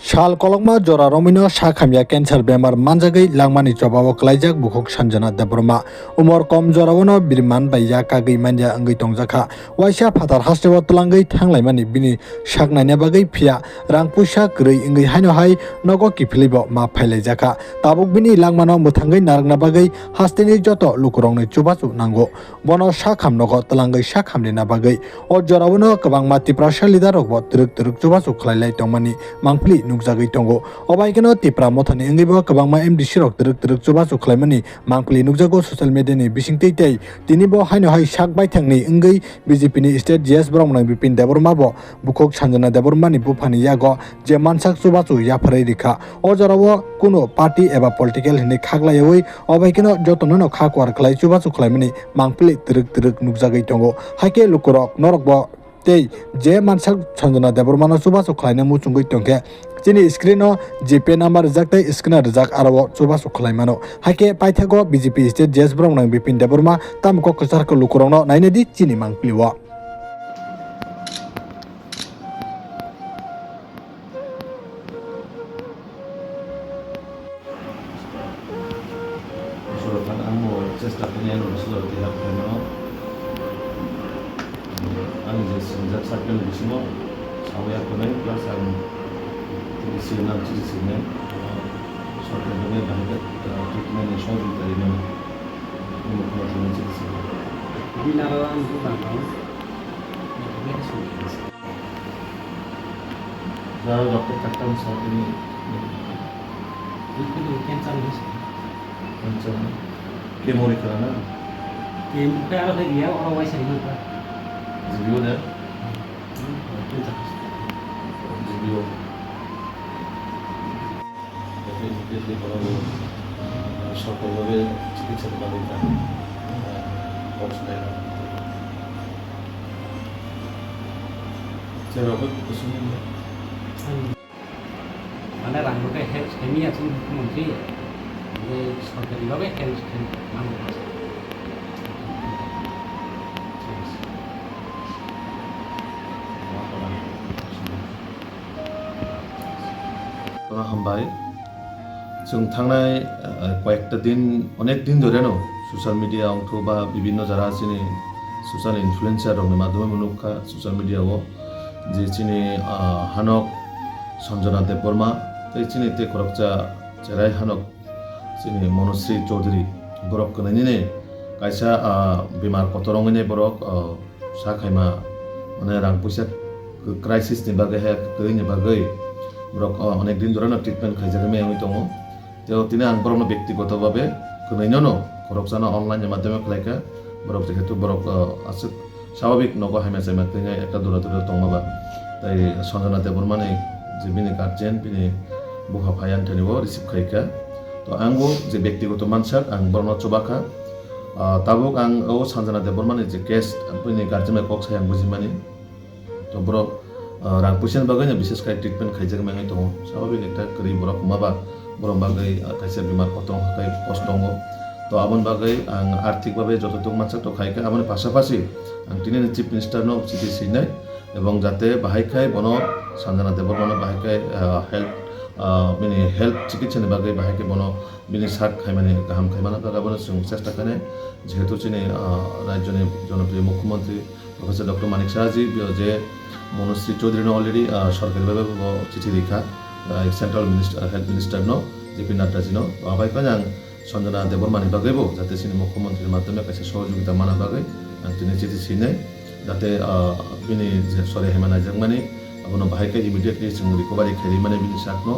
Shal kolokma jora romino sakhamya cancer bemar manjagui langmani chobao klaijak bukhuk sanjana debroma umor kom joraono birman baiya kagui manja angui tongjaka waisa phatar hasteo tulangui thanglai bini saknaina bagui phia rang puisa kwrui angui haino hai nogo kifilibo ma phailaijaka tabuk bini langmano muthangui naragna bagui hasteni joto lukurongni chubachu nango bono sakham nogo tulangui sakhamlina bagui o joraono kwbangma tiprasa leader rokbo turuk chubachu khlailai tongmani mangpili nukjagui tongo obaikeno tipra mothani angaibo kwbangma MDC rok turuk chubachu khlaimani mangpili nukjago social media ni bisingtei tei tinibo haino hai sak baithangni angui BJP ni state GS Bromnang Bipin Deborma bo bukhuk sanjana Deborma ni bufani yago je mansak chubachu yaphrai rikha o jarao kuno party eba political hini khaglaioi obaikeno jotono khakwar khlai chubachu khlaimani mangpili turuk nukjagui tongo haike lukurok norokbo tei je mansak sanjana Debormano chubachu khlaina muchungui tongkhe chini screen o GPay number rijak tei scanner rijak aro chubachu khlaimano haike paithago BJP state GS Bromnang Bipin Deborma tamko kwsarko lukurokno nainedi chini mangpiliwo Usulkan amo cesta penyan usul tiap keno ang sejak sakit di sini saya konai plus ang di sini nanti di sini soalnya dengan banyak treatment yang sudah diterima untuk kemudian di sini. Bila orang itu bangun, ini sulit. Kalau dokter katakan saat ini Itu cancer ni. macam kemo kerana Yang kalau dia orang wajib mana? zibio dah Cancer. zibio. Tapi jadi kalau সরকারিভাবে চিকিৎসা ব্যবস্থা পৌঁছায় যেভাবে কুসুম Mana rangka health kami atau menteri যে সরকারিভাবে health মানুষ हामबाय जों थांनाय कয়েকটা दिन अनेक दिन ধরেনো সোশ্যাল মিডিয়া অথবা বিভিন্ন যারা চিনি সোশ্যাল ইনফ্লুয়েন্সার রং মাধ্যমে মনুখা সোশ্যাল মিডিয়াও যে চিনি হানক সঞ্জনা দেববর্মা এই চিনিতে খরকচা চেরাই হানক চিনি মনশ্রী চৌধুরী বরক কনাইনে কাইসা বেমার কতরঙনে বরক সাখাইমা মানে রাং পয়সা ক্রাইসিস नि बागै हे कइनि बागै বরক অনেক দিন ধরে ট্রিটমেন্ট খাইজাগমে আমি দङ তো তিনি আং বরক ব্যক্তিগতভাবে কইনাইনো খরকসানা অনলাইনের মাধ্যমে খাইকা বরক যেহেতু বরক আছে স্বাভাবিক নগ হাইমা চাইমা কইনা একটা দূর দংমাবা তাই সঞ্জনা দেববর্মানি যে বিনি গার্জেন বিনি বুহা ভায়ান থানিবো রিসিভ খাইকা তো आंबो जे व्यक्तिगत मानसाक आं बरनो चबाखा ताबुक आं ओ सञ्जना देबबर्मानि जे गेस्ट पनि गार्जेन कक साय आं बुजिमानि तो बरक रां पुसिन बागैनो विशेष खाय ट्रिटमेन्ट खाइजाग माङै दङ स्वाभाविक एकटा गरीब बरक माबा बरम बागै खायसे बेमार कतं खाय कष्ट दङ तो आबन बागै आं आर्थिकभाবে যতটুকু मानसा तो खायका आबन पासापासि आं तिनि चिफ मिनिस्टार नो चिठि सिनाय এবং যাতে বাহাইখাই বন সঞ্जना देबबर्मानो बाहायखाय हेल्थ बिनि हेल्थ चिकित्सानि बागै बाहायके बनो बिनि साक खायमानि गाहाम खायमाना बागाबनो जों चेष्टा खाने जेहेतु चिनि राज्यनि जनप्रिय मुख्यमंत्री प्रफेसर डॉक्टर मानिक साहाजी जे मनश्री चौधरी अलरेडी सरकारिभाবে चिठि लिखा सेंट्रल मिनिस्टर हेल्थ मिनिस्टर नो जेपी नड्डाजी नो आबाइखौ आं सञ्जना देबबर्मानि बागैबो जाते चिनि मुख्यमंत्री माध्यमे खायसे सहयोगिता माना बागै आं दिनै चिठि सिनाय जाते बिनि सरे हेमाना जोंमानि आबनो बाहायके इमिडिएटली जों रिकभारि खायमाने बिनि साकनो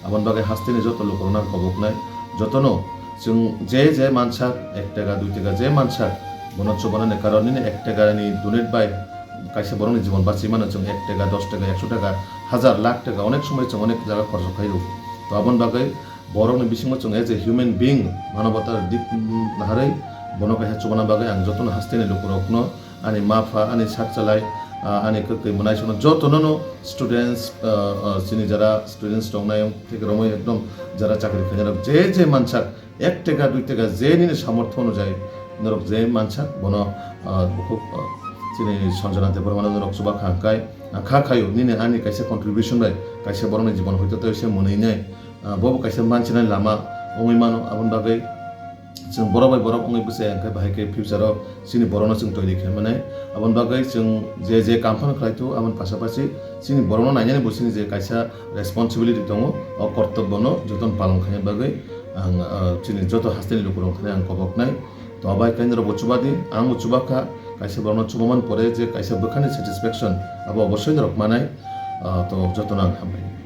आबन बागै हास्तेनि जत लोकरना खबकनाय जतनो जों जे मानसा 1 टाका 2 टाका जे मानसा बनत चबानाने कारणे 1 टाकानि डोनेट बाय कायसे बरंनि जीवन बाঁচি माने जों 1 टाका 10 टाका 100 टाका हाजार लाख टाका अनेक समय जों अनेक जायगा खरच खायरो तो आबन बागै बरंनि बिसिङाव जों एज ए ह्यूमन बीइंग मानवतार दिप नाहारै बनकाय चबाना बागै आं जतनो हास्तेनि लोकरकनो आनि माफा आनि साकचालाय आनि ककै मनाय सनो जतनो स्टुडेंट्स चिनि जरा स्टुडेंट्स दंनाय থেকে রময় একদম যারা চাকরি খায় যে মানসা 1 টাকা 2 টাকা যে নিনে সামর্থ্য অনুযায়ী নরক যে মানসা বন খুব চিনি সঞ্জনা দেববর্মানো নরক সুবা খাঙ্কাই খাখায়ো নিনে আনি কাইসে কন্ট্রিবিউশন বাই kaisa borokni jibon hoito to se moneinai bobo kaisa manchina lama ongoi mano abon bagai जों borok bai borok ongoi bwse angkai bahai ke future o sini borokno जों toiri khaimane abon bagai जों je kamphan khlaito abon pasapasi sini borokno nainani bo sini je kaisa responsibility tongo o kortobbo no joton palon khaina bagai ang sini joto hasteni lokorong khane ang koboknai to abai kainro bochubadi ang uchubaka kaisa borokno chubaman pore je kaisa bwkhani satisfaction abo obossoi rok manai to joton ang hambai